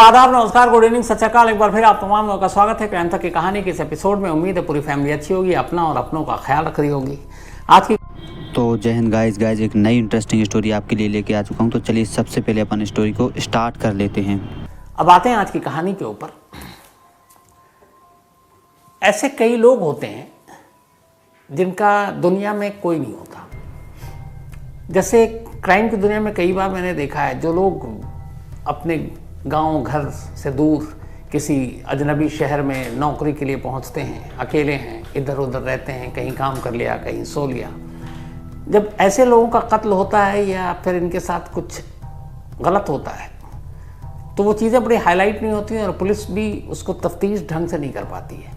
आदाब, नमस्कार, good evening, सत श्री अकाल। एक बार फिर आप तमाम लोगों का स्वागत है क्राइम तक की कहानी के इस एपिसोड में। उम्मीद है पूरी फैमिली अच्छी होगी, अपना और अपनों का ख्याल रख रही होगी। आज की तो जय हिंद गाइस एक नई इंटरेस्टिंग स्टोरी आपके लिए लेके आ चुका हूँ। तो चलिए सबसे पहले अपन स्टोरी को स्टार्ट कर लेते हैं। अब आते हैं आज की कहानी के ऊपर। ऐसे कई लोग होते हैं जिनका दुनिया में कोई नहीं होता। जैसे क्राइम की दुनिया में कई बार मैंने देखा है, जो लोग अपने गांव घर से दूर किसी अजनबी शहर में नौकरी के लिए पहुंचते हैं, अकेले हैं, इधर उधर रहते हैं, कहीं काम कर लिया, कहीं सो लिया। जब ऐसे लोगों का कत्ल होता है या फिर इनके साथ कुछ गलत होता है तो वो चीज़ें बड़ी हाईलाइट नहीं होती हैं और पुलिस भी उसको तफ्तीश ढंग से नहीं कर पाती है।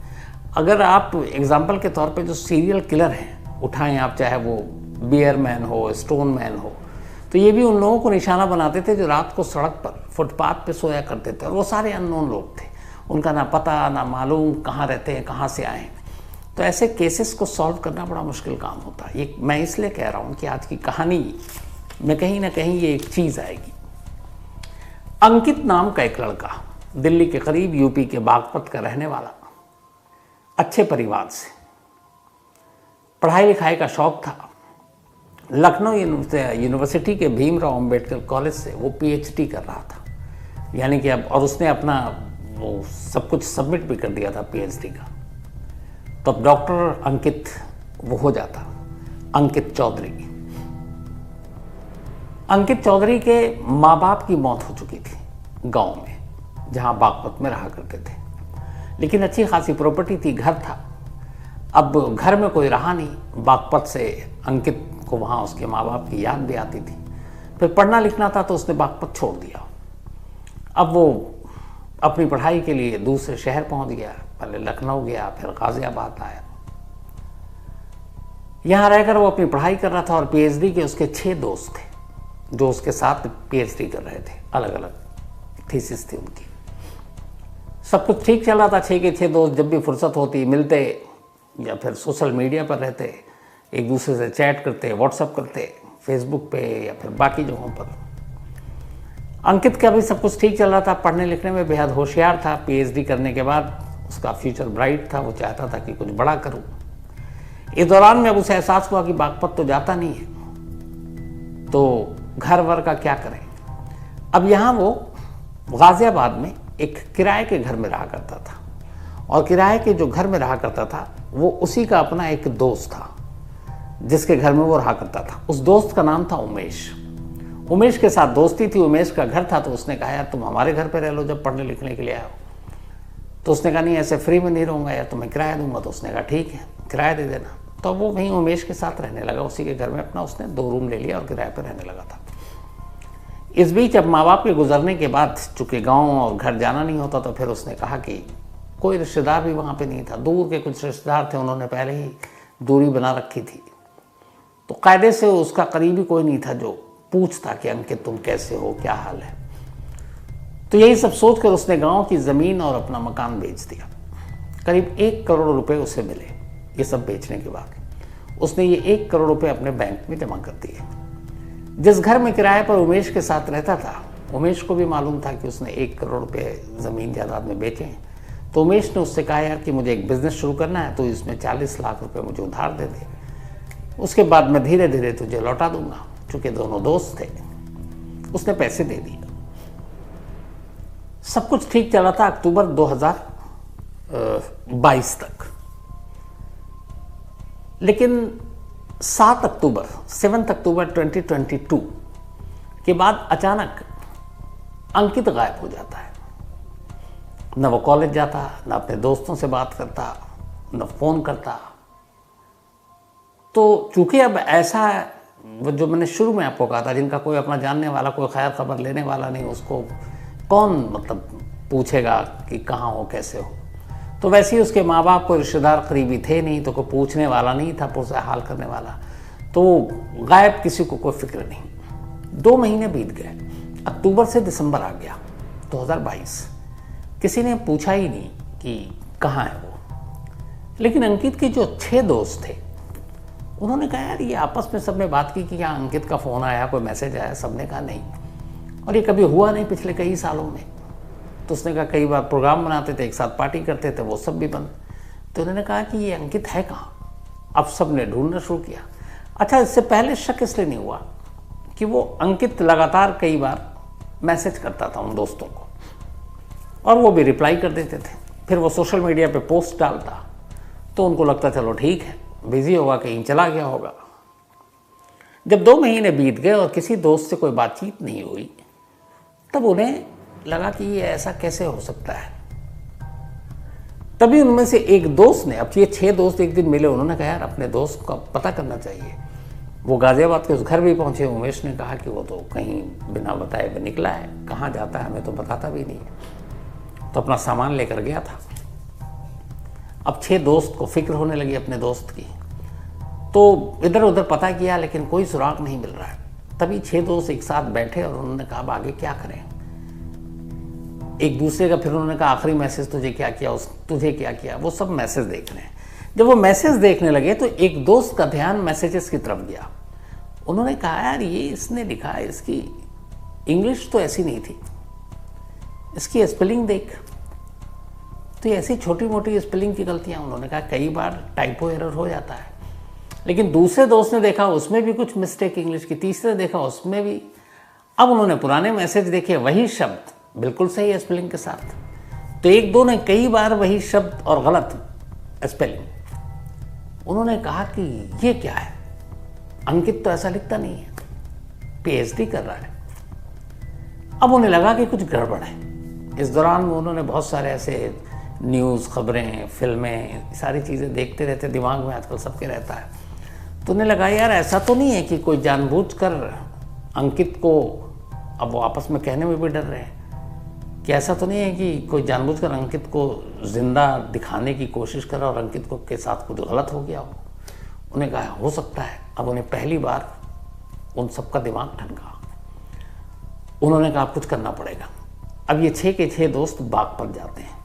अगर आप एग्जाम्पल के तौर पे जो सीरियल किलर हैं उठाएं आप, चाहे वो बियर मैन हो, स्टोन मैन हो, तो ये भी उन लोगों को निशाना बनाते थे जो रात को सड़क पर फुटपाथ पे सोया करते थे। और वो सारे अननोन लोग थे, उनका ना पता ना मालूम कहाँ रहते हैं, कहाँ से आए। तो ऐसे केसेस को सॉल्व करना बड़ा मुश्किल काम होता है। ये मैं इसलिए कह रहा हूँ कि आज की कहानी में कहीं ना कहीं ये एक चीज़ आएगी। अंकित नाम का एक लड़का, दिल्ली के करीब यूपी के बागपत का रहने वाला, अच्छे परिवार से, पढ़ाई लिखाई का शौक था। लखनऊ यूनिवर्सिटी के भीमराव अंबेडकर कॉलेज से वो पीएचडी कर रहा था, यानी कि अब, और उसने अपना वो सब कुछ सबमिट भी कर दिया था पीएचडी का। तो अब डॉक्टर अंकित वो हो जाता, अंकित चौधरी। अंकित चौधरी के माँ बाप की मौत हो चुकी थी गांव में, जहां बागपत में रहा करते थे, लेकिन अच्छी खासी प्रॉपर्टी थी, घर था। अब घर में कोई रहा नहीं, बागपत से अंकित को वहाँ उसके माँ बाप की याद भी आती थी। फिर पढ़ना लिखना था तो उसने बागपत छोड़ दिया। अब वो अपनी पढ़ाई के लिए दूसरे शहर पहुँच गया, पहले लखनऊ गया, फिर गाजियाबाद आया। यहाँ रहकर वो अपनी पढ़ाई कर रहा था और पीएचडी के उसके 6 दोस्त थे जो उसके साथ पीएचडी कर रहे थे, अलग अलग थीसिस थी उनकी। सब कुछ ठीक चल रहा था। 6 के 6 दोस्त जब भी फुर्सत होती मिलते या फिर सोशल मीडिया पर रहते, एक दूसरे से चैट करते, व्हाट्सएप करते, फेसबुक पे या फिर बाकी जगहों पर। अंकित का भी सब कुछ ठीक चल रहा था, पढ़ने लिखने में बेहद होशियार था। पीएचडी करने के बाद उसका फ्यूचर ब्राइट था, वो चाहता था कि कुछ बड़ा करूं। इस दौरान में अब उसे एहसास हुआ कि बागपत तो जाता नहीं है, तो घर वर का क्या करें। अब यहाँ वो गाजियाबाद में एक किराए के घर में रहा करता था, और किराए के जो घर में रहा करता था वो उसी का अपना एक दोस्त था जिसके घर में वो रहा करता था। उस दोस्त का नाम था उमेश। उमेश के साथ दोस्ती थी, उमेश का घर था। तो उसने कहा, यार तुम हमारे घर पे रह लो जब पढ़ने लिखने के लिए आए हो। तो उसने कहा, नहीं ऐसे फ्री में नहीं रहूँगा यार, तुम्हें किराया दूंगा। तो उसने कहा, ठीक है किराया दे देना। तो वो वहीं उमेश के साथ रहने लगा, उसी के घर में अपना उसने 2 रूम ले लिया और किराए पर रहने लगा था। इस बीच अब माँ बाप के गुजरने के बाद चूँकि गाँव और घर जाना नहीं होता, तो फिर उसने कहा कि कोई रिश्तेदार भी वहाँ पे नहीं था, दूर के कुछ रिश्तेदार थे, उन्होंने पहले ही दूरी बना रखी थी। तो कायदे से उसका करीबी कोई नहीं था जो पूछता कि अंकित तुम कैसे हो, क्या हाल है। तो यही सब सोचकर उसने गांव की ज़मीन और अपना मकान बेच दिया। करीब 1 करोड़ रुपए उसे मिले। ये सब बेचने के बाद उसने ये 1 करोड़ रुपए अपने बैंक में जमा कर दिए। जिस घर में किराए पर उमेश के साथ रहता था, उमेश को भी मालूम था कि उसने 1 करोड़ रुपए ज़मीन जायदाद में बेचे हैं। तो उमेश ने उससे कहा, यार कि मुझे एक बिज़नेस शुरू करना है, तो इसमें 40 लाख रुपए मुझे उधार दे दे, उसके बाद मैं धीरे धीरे तुझे लौटा दूंगा। चूंकि दोनों दोस्त थे, उसने पैसे दे दिए। सब कुछ ठीक चला था अक्टूबर 2022 तक। लेकिन 7 अक्टूबर 2022 के बाद अचानक अंकित गायब हो जाता है। न वो कॉलेज जाता, न अपने दोस्तों से बात करता, न फोन करता। तो चूंकि अब ऐसा वो जो मैंने शुरू में आपको कहा था, जिनका कोई अपना जानने वाला, कोई खैर खबर लेने वाला नहीं, उसको कौन मतलब पूछेगा कि कहाँ हो, कैसे हो। तो वैसे ही उसके माँ बाप कोई रिश्तेदार करीबी थे नहीं, तो कोई पूछने वाला नहीं था, पुरसा हाल करने वाला। तो गायब, किसी को कोई फिक्र नहीं। 2 महीने बीत गए, अक्टूबर से दिसंबर आ गया 2022। किसी ने पूछा ही नहीं कि कहाँ है वो। लेकिन अंकित के जो 6 दोस्त थे, उन्होंने कहा, यार ये आपस में सबने बात की कि क्या अंकित का फ़ोन आया, कोई मैसेज आया। सबने कहा नहीं, और ये कभी हुआ नहीं पिछले कई सालों में। तो उसने कहा कई बार प्रोग्राम बनाते थे, एक साथ पार्टी करते थे, वो सब भी बंद। तो उन्होंने कहा कि ये अंकित है कहाँ। अब सब ने ढूंढना शुरू किया। अच्छा, इससे पहले शक इसलिए नहीं हुआ कि वो अंकित लगातार कई बार मैसेज करता था उन दोस्तों को और वो भी रिप्लाई कर देते थे। फिर वो सोशल मीडिया पे पोस्ट डालता तो उनको लगता चलो ठीक है, बिजी होगा, कहीं चला गया होगा। जब 2 महीने बीत गए और किसी दोस्त से कोई बातचीत नहीं हुई, तब उन्हें लगा कि ये ऐसा कैसे हो सकता है। तभी उनमें से एक दोस्त ने, अब ये 6 दोस्त एक दिन मिले, उन्होंने कहा यार अपने दोस्त का पता करना चाहिए। वो गाजियाबाद के उस घर भी पहुंचे। उमेश ने कहा कि वो तो कहीं बिना बताए भी निकला है, कहाँ जाता है हमें तो बताता भी नहीं है। तो अपना सामान लेकर गया था। अब 6 दोस्त को फिक्र होने लगी अपने दोस्त की, तो इधर उधर पता किया लेकिन कोई सुराग नहीं मिल रहा है। तभी 6 दोस्त एक साथ बैठे और उन्होंने कहा अब आगे क्या करें। एक दूसरे का फिर उन्होंने कहा आखिरी मैसेज तुझे क्या किया, तुझे क्या किया, वो सब मैसेज देख रहे हैं। जब वो मैसेज देखने लगे तो एक दोस्त का ध्यान मैसेजेस की तरफ गया। उन्होंने कहा यार ये इसने लिखा है, इसकी इंग्लिश तो ऐसी नहीं थी, इसकी स्पेलिंग देख। तो ये ऐसी छोटी मोटी स्पेलिंग की गलतियां, उन्होंने कहा कई बार टाइपो एरर हो जाता है। लेकिन दूसरे दोस्त ने देखा उसमें भी कुछ मिस्टेक इंग्लिश की, तीसरे देखा उसमें भी। अब उन्होंने पुराने मैसेज देखे, वही शब्द बिल्कुल सही स्पेलिंग के साथ। तो एक दो ने कई बार वही शब्द और गलत स्पेलिंग। उन्होंने कहा कि ये क्या है, अंकित तो ऐसा लिखता नहीं है, पीएचडी कर रहा है। अब उन्हें लगा कि कुछ गड़बड़ है। इस दौरान उन्होंने बहुत सारे ऐसे न्यूज़, खबरें, फिल्में, सारी चीज़ें देखते रहते, दिमाग में आजकल सबके रहता है। तो उन्हें लगा यार ऐसा तो नहीं है कि कोई जानबूझकर अंकित को, अब वो आपस में कहने में भी डर रहे हैं कि ऐसा तो नहीं है कि कोई जानबूझकर अंकित को जिंदा दिखाने की कोशिश कर रहा और अंकित को के साथ कुछ गलत हो गया हो। उन्हें कहा हो सकता है। अब उन्हें पहली बार उन सबका दिमाग ठनका। उन्होंने कहा कुछ करना पड़ेगा। अब ये 6 के 6 दोस्त बाग पर जाते हैं।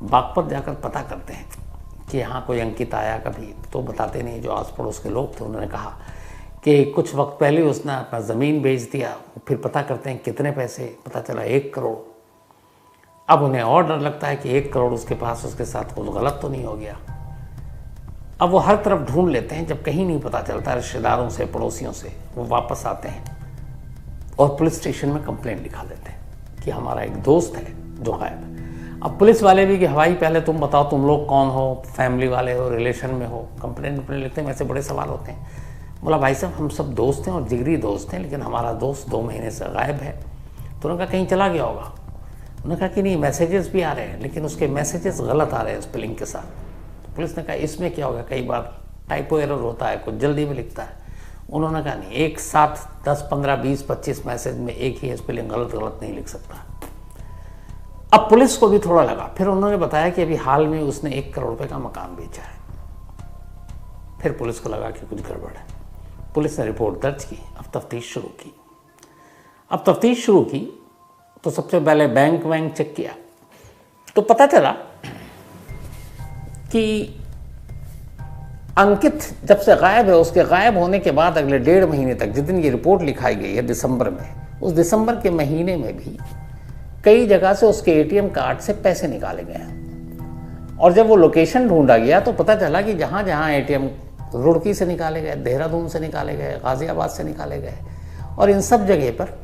बाग पर जाकर पता करते हैं कि यहाँ कोई अंकित आया कभी, तो बताते नहीं। जो आस पड़ोस के लोग थे उन्होंने कहा कि कुछ वक्त पहले उसने अपना ज़मीन बेच दिया। फिर पता करते हैं कितने पैसे, पता चला 1 करोड़। अब उन्हें और डर लगता है कि 1 करोड़ उसके पास, उसके साथ कुछ गलत तो नहीं हो गया। अब वो हर तरफ ढूंढ लेते हैं। जब कहीं नहीं पता चलता, रिश्तेदारों से, पड़ोसियों से, वो वापस आते हैं और पुलिस स्टेशन में कंप्लेंट लिखा देते हैं कि हमारा एक दोस्त है जो गायब है। अब पुलिस वाले भी कि हवाई पहले तुम बताओ तुम लोग कौन हो, फैमिली वाले हो, रिलेशन में हो। कंप्लेंट लिखते हैं, वैसे बड़े सवाल होते हैं। बोला भाई साहब हम सब दोस्त हैं और जिगरी दोस्त हैं, लेकिन हमारा दोस्त 2 महीने से गायब है। तो उन्होंने कहा कहीं चला गया होगा। उन्होंने कहा कि नहीं, मैसेजेस भी आ रहे हैं लेकिन उसके मैसेजेस गलत आ रहे हैं स्पेलिंग के साथ। तो पुलिस ने कहा इसमें क्या होगा, कई बार टाइपो एरर होता है, कुछ जल्दी में लिखता है। उन्होंने कहा नहीं, एक साथ 10, 15, 20, 25 मैसेज में एक ही स्पेलिंग गलत नहीं लिख सकता। अब पुलिस को भी थोड़ा लगा। फिर उन्होंने बताया कि अभी हाल में उसने 1 करोड़ रुपए का मकान बेचा है। फिर पुलिस को लगा कि कुछ गड़बड़ है। पुलिस ने रिपोर्ट दर्ज की। अब तफ्तीश शुरू की। तो सबसे पहले बैंक चेक किया तो पता चला कि अंकित जब से गायब है, उसके गायब होने के बाद अगले 1.5 महीने तक, जिस दिन ये रिपोर्ट लिखाई गई है दिसंबर में, उस दिसंबर के महीने में भी कई जगह से उसके एटीएम कार्ड से पैसे निकाले गए हैं। और जब वो लोकेशन ढूंढा गया तो पता चला कि जहाँ जहाँ एटीएम रुड़की से निकाले गए, देहरादून से निकाले गए, गाजियाबाद से निकाले गए, और इन सब जगह पर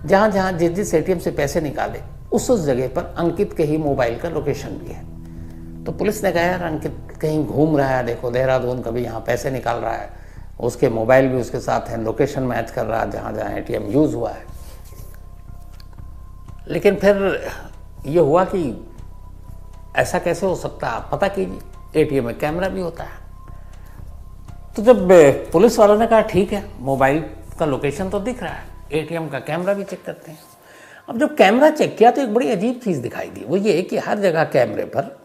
जहाँ जहाँ जिस एटीएम से पैसे निकाले उस जगह पर अंकित के ही मोबाइल का लोकेशन भी है। तो पुलिस ने कहा यार अंकित कहीं घूम रहा है, देखो देहरादून, कभी यहाँ पैसे निकाल रहा है, उसके मोबाइल भी उसके साथ है, लोकेशन मैच कर रहा है जहाँ जहाँ एटीएम यूज़ हुआ है। लेकिन फिर ये हुआ कि ऐसा कैसे हो सकता है, आप पता कीजिए, एटीएम में कैमरा भी होता है। तो जब पुलिस वालों ने कहा ठीक है, मोबाइल का लोकेशन तो दिख रहा है, एटीएम का कैमरा भी चेक करते हैं। अब जब कैमरा चेक किया तो एक बड़ी अजीब चीज़ दिखाई दी। वो ये कि हर जगह कैमरे पर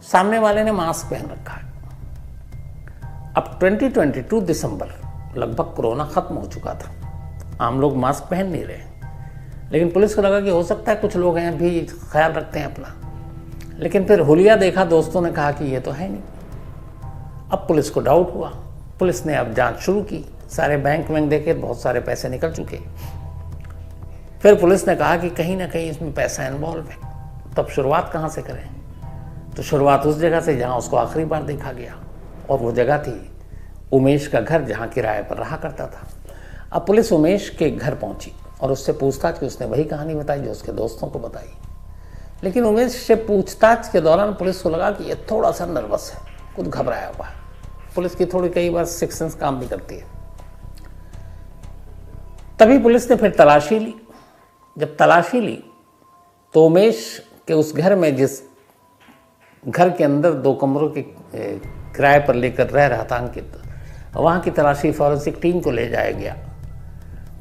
सामने वाले ने मास्क पहन रखा है। अब 2022 दिसंबर, लगभग कोरोना खत्म हो चुका था, आम लोग मास्क पहन नहीं रहे, लेकिन पुलिस को लगा कि हो सकता है कुछ लोग हैं भी ख्याल रखते हैं अपना। लेकिन फिर हुलिया देखा, दोस्तों ने कहा कि ये तो है नहीं। अब पुलिस को डाउट हुआ। पुलिस ने अब जांच शुरू की। सारे बैंक देखे, बहुत सारे पैसे निकल चुके। फिर पुलिस ने कहा कि कहीं ना कहीं इसमें पैसा इन्वॉल्व है। तब शुरुआत कहाँ से करें? तो शुरुआत उस जगह से जहाँ उसको आखिरी बार देखा गया, और वो जगह थी उमेश का घर, जहाँ किराए पर रहा करता था। अब पुलिस उमेश के घर पहुंची और उससे पूछताछ की। उसने वही कहानी बताई जो उसके दोस्तों को बताई। लेकिन उमेश से पूछताछ के दौरान पुलिस को लगा कि ये थोड़ा सा नर्वस है, कुछ घबराया हुआ है। पुलिस की थोड़ी कई बार सिक्स सेंस काम भी करती है। तभी पुलिस ने फिर तलाशी ली। जब तलाशी ली तो उमेश के उस घर में, जिस घर के अंदर 2 कमरों के किराए पर लेकर रह रहा था अंकित, वहाँ की तलाशी फॉरेंसिक टीम को ले जाया गया।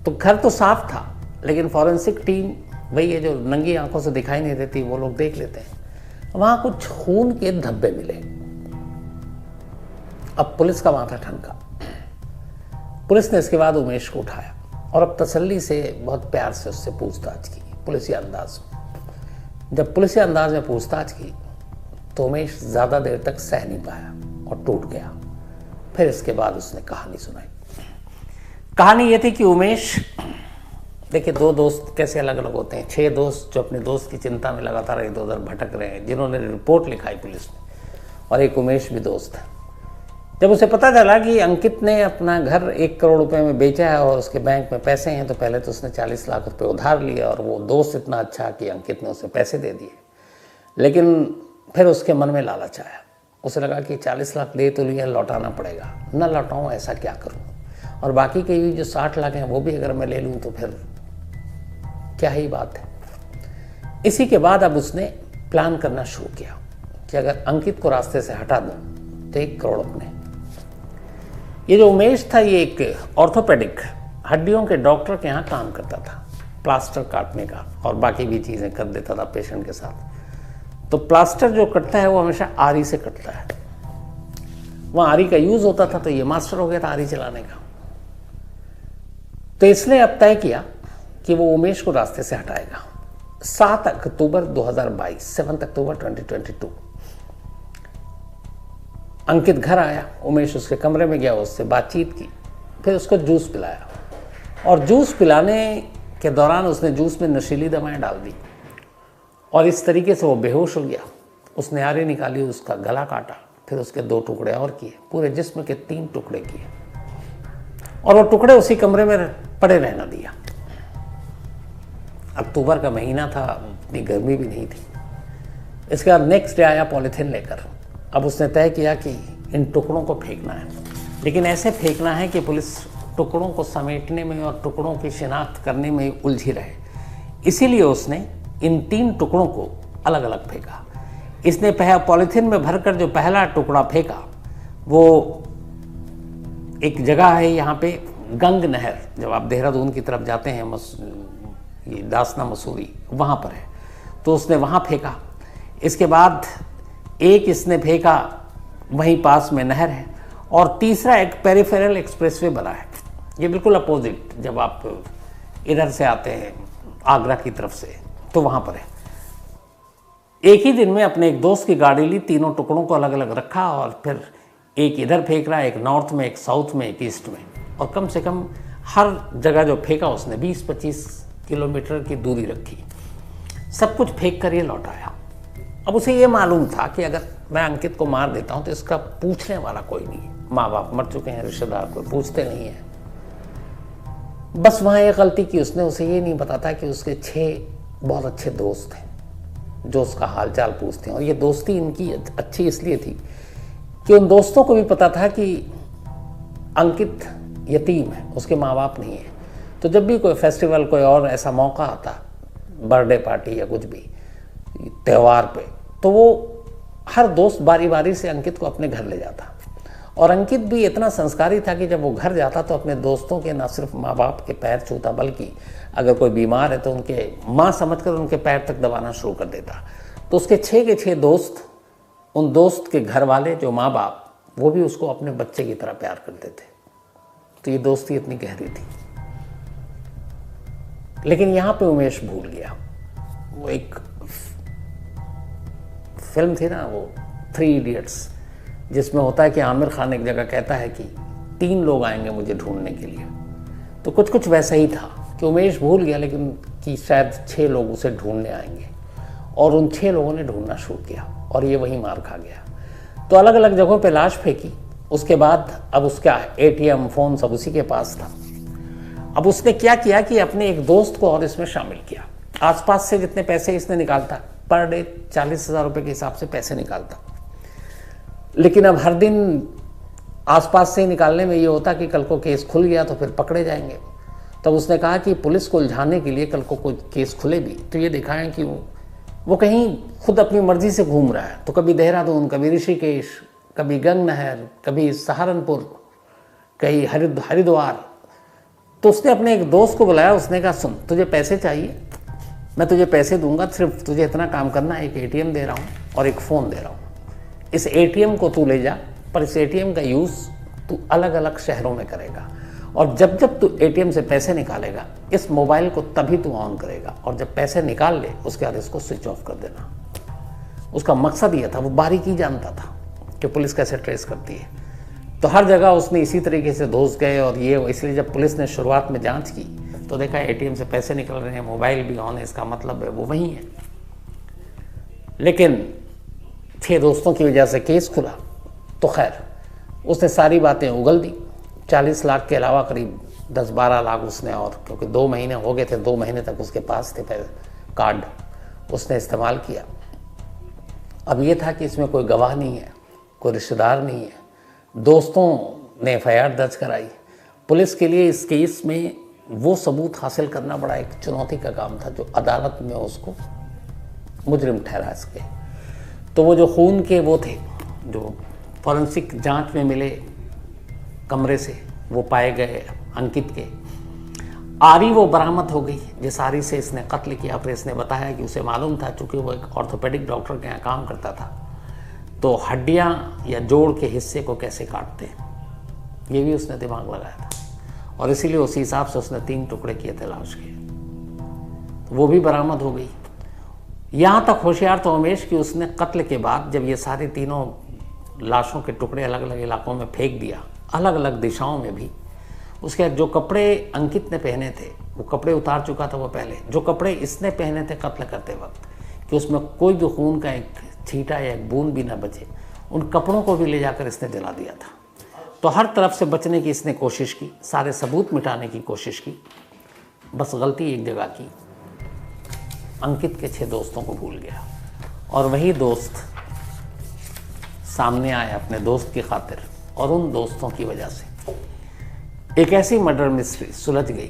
तो घर तो साफ था, लेकिन फॉरेंसिक टीम वही है जो नंगी आंखों से दिखाई नहीं देती, वो लोग देख लेते हैं। वहाँ कुछ खून के धब्बे मिले। अब पुलिस का माथा ठनका। पुलिस ने इसके बाद उमेश को उठाया और अब तसल्ली से, बहुत प्यार से उससे पूछताछ की, पुलिसी अंदाज में। जब पुलिसी अंदाज में पूछताछ की तो उमेश ज़्यादा देर तक सह नहीं पाया और टूट गया। फिर इसके बाद उसने कहानी सुनाई। कहानी ये थी कि उमेश, देखिए 2 दोस्त कैसे अलग अलग होते हैं। 6 दोस्त जो अपने दोस्त की चिंता में लगातार इधर उधर भटक रहे हैं, जिन्होंने रिपोर्ट लिखाई पुलिस में, और एक उमेश भी दोस्त है। जब उसे पता चला कि अंकित ने अपना घर 1 करोड़ रुपए में बेचा है और उसके बैंक में पैसे हैं, तो पहले तो उसने 40 लाख रुपए उधार लिया, और वो दोस्त इतना अच्छा कि अंकित ने उसे पैसे दे दिए। लेकिन फिर उसके मन में लालच आया। उसे लगा कि 40 लाख दे तो लिया, लौटाना पड़ेगा, न लौटाऊँ ऐसा क्या करूँ, और बाकी के भी जो 60 लाख हैं वो भी अगर मैं ले लूँ तो फिर क्या ही बात है। इसी के बाद अब उसने प्लान करना शुरू किया कि अगर अंकित को रास्ते से हटा दूँ तो 1 करोड़ अपने। ये जो उमेश था, ये एक ऑर्थोपेडिक, हड्डियों के डॉक्टर के यहाँ काम करता था, प्लास्टर काटने का और बाकी भी चीज़ें कर देता था पेशेंट के साथ। तो प्लास्टर जो कटता है वो हमेशा आरी से कटता है। वहाँ आरी का यूज़ होता था, तो ये मास्टर हो गया था आरी चलाने का। तो इसने अब तय किया कि वो उमेश को रास्ते से हटाएगा। 7 अक्टूबर 2022, 7 अक्टूबर 2022 अंकित घर आया। उमेश उसके कमरे में गया, उससे बातचीत की, फिर उसको जूस पिलाया, और जूस पिलाने के दौरान उसने जूस में नशीली दवाएं डाल दी, और इस तरीके से वो बेहोश हो गया। उसने आरी निकाली, उसका गला काटा, फिर उसके 2 टुकड़े और किए, पूरे जिस्म के 3 टुकड़े किए, और वो टुकड़े उसी कमरे में पड़े रहना दिया। अक्टूबर का महीना था, इतनी गर्मी भी नहीं थी। इसके बाद नेक्स्ट डे आया पॉलीथीन लेकर। अब उसने तय किया कि इन टुकड़ों को फेंकना है, लेकिन ऐसे फेंकना है कि पुलिस टुकड़ों को समेटने में और टुकड़ों की शिनाख्त करने में उलझी रहे। इसीलिए उसने इन 3 टुकड़ों को अलग अलग फेंका। इसने पॉलीथीन में भरकर जो पहला टुकड़ा फेंका, वो एक जगह है यहाँ पे गंग नहर, जब आप देहरादून की तरफ जाते हैं, ये दासना मसूरी, वहाँ पर है, तो उसने वहाँ फेंका। इसके बाद एक इसने फेंका, वहीं पास में नहर है, और तीसरा एक पेरिफेरल एक्सप्रेसवे बना है, ये बिल्कुल अपोजिट, जब आप इधर से आते हैं आगरा की तरफ से, तो वहाँ पर है। एक ही दिन में अपने एक दोस्त की गाड़ी ली, तीनों टुकड़ों को अलग अलग रखा, और फिर एक इधर फेंक रहा है, एक नॉर्थ में, एक साउथ में, एक ईस्ट में, और कम से कम हर जगह जो फेंका उसने 20-25 किलोमीटर की दूरी रखी। सब कुछ फेंक कर ये लौट आया। अब उसे ये मालूम था कि अगर मैं अंकित को मार देता हूँ तो इसका पूछने वाला कोई नहीं है, माँ बाप मर चुके हैं, रिश्तेदार कोई पूछते नहीं है। बस वहाँ एक गलती की उसने, उसे ये नहीं पता था कि उसके 6 बहुत अच्छे दोस्त हैं जो उसका हालचाल पूछते हैं, और ये दोस्ती इनकी अच्छी इसलिए थी कि उन दोस्तों को भी पता था कि अंकित यतीम है, उसके माँ बाप नहीं है। तो जब भी कोई फेस्टिवल, कोई और ऐसा मौका आता, बर्थडे पार्टी या कुछ भी त्यौहार पे, तो वो हर दोस्त बारी बारी से अंकित को अपने घर ले जाता। और अंकित भी इतना संस्कारी था कि जब वो घर जाता तो अपने दोस्तों के, ना सिर्फ माँ बाप के पैर छूता, बल्कि अगर कोई बीमार है तो उनके माँ समझकर उनके पैर तक दबाना शुरू कर देता। तो उसके 6 के 6 दोस्त, उन दोस्त के घर वाले जो माँ बाप, वो भी उसको अपने बच्चे की तरह प्यार करते थे। तो ये दोस्ती इतनी गहरी थी। लेकिन यहाँ पे उमेश भूल गया। वो एक फिल्म थी ना, वो 3 इडियट्स, जिसमें होता है कि आमिर खान एक जगह कहता है कि 3 लोग आएंगे मुझे ढूंढने के लिए। तो कुछ कुछ वैसा ही था कि उमेश भूल गया, लेकिन कि शायद 6 लोग उसे ढूंढने आएंगे, और उन 6 लोगों ने ढूंढना शुरू किया और ये वहीं मार खा गया। तो अलग अलग जगहों पे लाश फेंकी। उसके बाद अब उसका ATM फ़ोन सब उसी के पास था। अब उसने क्या किया कि अपने एक दोस्त को और इसमें शामिल किया। आसपास से जितने पैसे इसने निकालता, पर डे 40,000 रुपये के हिसाब से पैसे निकालता, लेकिन अब हर दिन आसपास से ही निकालने में ये होता कि कल को केस खुल गया तो फिर पकड़े जाएंगे। तब उसने कहा कि पुलिस को उलझाने के लिए कल को कोई केस खुले भी तो ये दिखाएं कि वो कहीं खुद अपनी मर्जी से घूम रहा है। तो कभी देहरादून, कभी ऋषिकेश, कभी गंगनहर, कभी सहारनपुर, कहीं हरिद्वार। तो उसने अपने एक दोस्त को बुलाया। उसने कहा, सुन, तुझे पैसे चाहिए, मैं तुझे पैसे दूंगा, सिर्फ तुझे इतना काम करना है, एक ATM दे रहा हूँ और एक फ़ोन दे रहा हूँ। इस ATM को तू ले जा, पर इस ATM का यूज़ तू अलग अलग शहरों में करेगा, और जब जब तू ATM से पैसे निकालेगा इस मोबाइल को तभी तू ऑन करेगा, और जब पैसे निकाल ले उसके बाद इसको स्विच ऑफ कर देना। उसका मकसद ये था, वो बारीकी जानता था कि पुलिस कैसे ट्रेस करती है। तो हर जगह उसने इसी तरीके से दोस्त गए, और ये इसलिए जब पुलिस ने शुरुआत में जांच की तो देखा ATM से पैसे निकल रहे हैं, मोबाइल भी ऑन है, इसका मतलब है वो वही है। लेकिन 6 दोस्तों की वजह से केस खुला, तो खैर उसने सारी बातें उगल दी। 40 लाख के अलावा करीब 10-12 लाख उसने, और क्योंकि 2 महीने हो गए थे, 2 महीने तक उसके पास थे कार्ड, उसने इस्तेमाल किया। अब ये था कि इसमें कोई गवाह नहीं है, कोई रिश्तेदार नहीं है। दोस्तों ने FIR दर्ज कराई। पुलिस के लिए इस केस में वो सबूत हासिल करना बड़ा एक चुनौती का काम था जो अदालत में उसको मुजरिम ठहरा सके। तो वो जो खून के वो थे जो फॉरेंसिक जांच में मिले कमरे से, वो पाए गए अंकित के। आरी वो बरामद हो गई जिस आरी से इसने कत्ल किया। प्रेस ने बताया कि उसे मालूम था, चूँकि वो एक ऑर्थोपेडिक डॉक्टर के यहाँ काम करता था, तो हड्डियाँ या जोड़ के हिस्से को कैसे काटते हैं ये भी उसने दिमाग लगाया था, और इसीलिए उसी हिसाब से उसने 3 टुकड़े किए थे लाश के। तो वो भी बरामद हो गई। यहाँ तक होशियार तो उमेश कि उसने कत्ल के बाद जब ये सारे तीनों लाशों के टुकड़े अलग अलग इलाकों में फेंक दिया, अलग अलग दिशाओं में भी, उसके बाद जो कपड़े अंकित ने पहने थे वो कपड़े उतार चुका था वो पहले, जो कपड़े इसने पहने थे कत्ल करते वक्त कि उसमें कोई भी खून का एक छींटा या एक बूंद भी ना बचे, उन कपड़ों को भी ले जाकर इसने जला दिया था। तो हर तरफ से बचने की इसने कोशिश की, सारे सबूत मिटाने की कोशिश की, बस गलती एक जगह की, अंकित के 6 दोस्तों को भूल गया। और वही दोस्त सामने आए अपने दोस्त की खातिर, और उन दोस्तों की वजह से एक ऐसी मर्डर मिस्ट्री सुलझ गई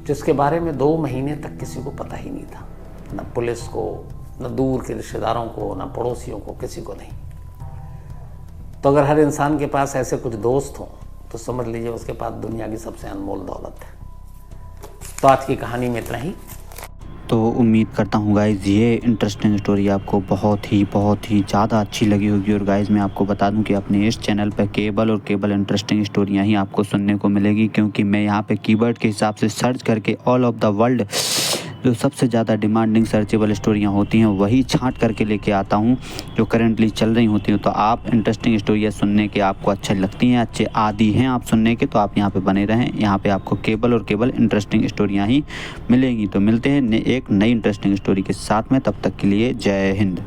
जिसके बारे में 2 महीने तक किसी को पता ही नहीं था, न पुलिस को, न दूर के रिश्तेदारों को, न पड़ोसियों को, किसी को नहीं। तो अगर हर इंसान के पास ऐसे कुछ दोस्त हों तो समझ लीजिए उसके पास दुनिया की सबसे अनमोल दौलत है। तो आज की कहानी में इतना ही। तो उम्मीद करता हूँ गाइज़ ये इंटरेस्टिंग स्टोरी आपको बहुत ही ज़्यादा अच्छी लगी होगी। और गाइज़ मैं आपको बता दूँ कि अपने इस चैनल पर केबल इंटरेस्टिंग स्टोरियाँ ही आपको सुनने को मिलेगी, क्योंकि मैं यहाँ पे कीवर्ड के हिसाब से सर्च करके ऑल ऑफ द वर्ल्ड जो सबसे ज़्यादा डिमांडिंग सर्चेबल स्टोरियाँ होती हैं वही छांट करके लेके आता हूँ जो करेंटली चल रही होती हैं। तो आप इंटरेस्टिंग स्टोरियाँ सुनने के आपको अच्छी लगती हैं, अच्छे आदी हैं आप सुनने के, तो आप यहाँ पे बने रहें। यहाँ पे आपको केबल इंटरेस्टिंग स्टोरियाँ ही मिलेंगी। तो मिलते हैं एक नई इंटरेस्टिंग स्टोरी के साथ में, तब तक के लिए जय हिंद।